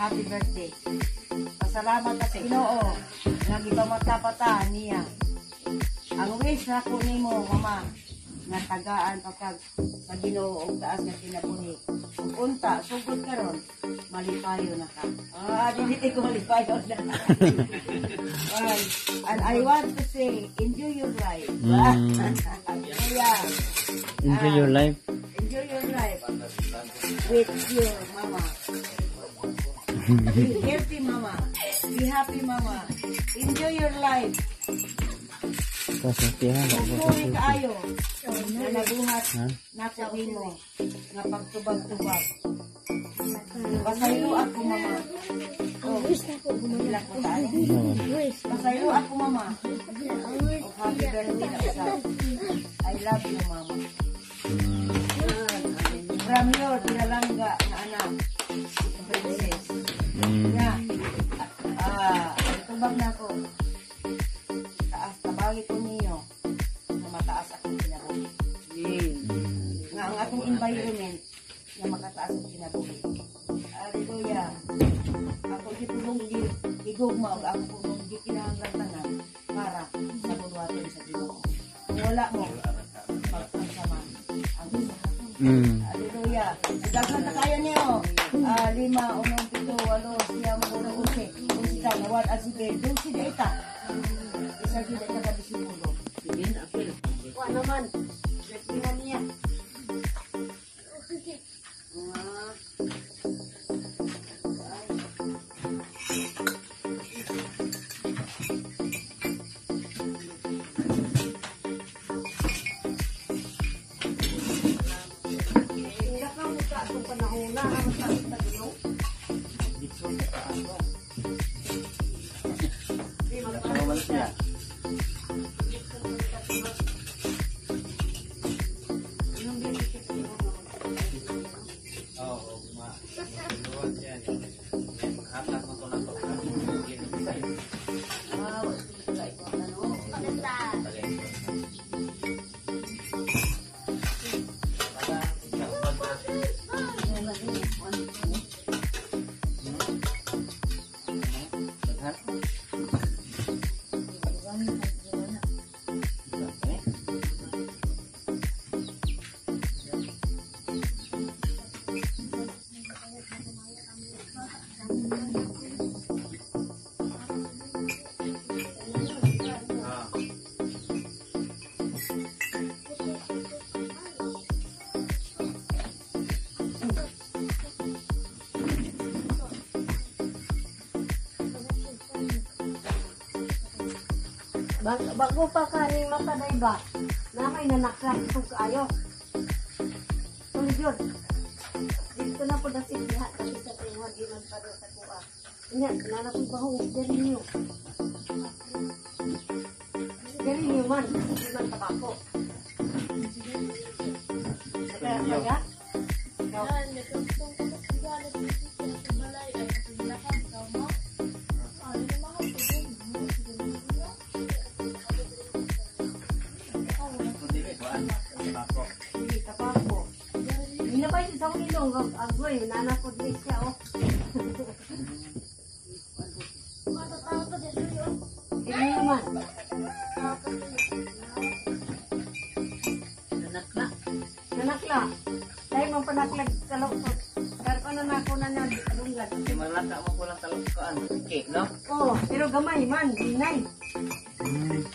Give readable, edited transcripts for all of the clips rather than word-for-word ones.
happy birthday. Pasalamat at Ginoo nga gipamatapatan niya. Ang wish na ko nimo, mama, nga tagaan pagkag sa Ginoo og taas nga kinabuhi. Ug unta sugod karon, malipayo na ka. Dili ko malipayo na. And I want to say, enjoy your life. Enjoy your life. Enjoy your life with your mama. Be happy, mama. Be happy, mama. Enjoy your life. Pagpuri kaayo na nabuhat nako nimo nga pagtubag-tubag. Pasaylo ako, mama. Pasaylo ako, mama. Happy birthday na isa. I love you, mama. From your tinalangga na anak, princess. Tubag na ako. Tabagi ko niyo na mataas akong kinabuhi. Nga ang atong environment na makataas ang kinabuhi. Hallelujah. Ako gipulong gigugma o ako pulong gikinahanglan para sa bulwaton sa Ginoo. Kung wala mo, magpagsama ang isa. Hallelujah. Daghan na kaya niyo. 5, 6, 7, 8, 9, 10, 11, 12, 13, 14, 15. Isa gila ka gabi si Pulo. Sige na, apil. Kuha naman. Tingnan niya. Hindi ka mukha itong panahon na. Ang sakit na gino. Dito sa kaano. Siya. Bago pa kaning mata na iba, na may nanakrak itong kaayo. Sulit yun. Dito na po na sipihat kasi sa tinghan ilan pa doon sa kuha. Yan, nanapong bahong, dali niyo. Dali niyo man, ilan tabako. Kaya pa ya? Yan, nagkakitong ko sa galit sa balay ay kapilakan sa mo. Ano na mga hindi na ba yung isang ilong agoy, nanakod din siya hindi naman nanakla dahil mong panaklag kalokot pero ano na ako na niya adunggan malaka mo ko lang kalokot cake, no? oo, pero gamay man, dinay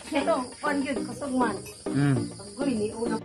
ito, pan yun, kusog man agoy, ni unang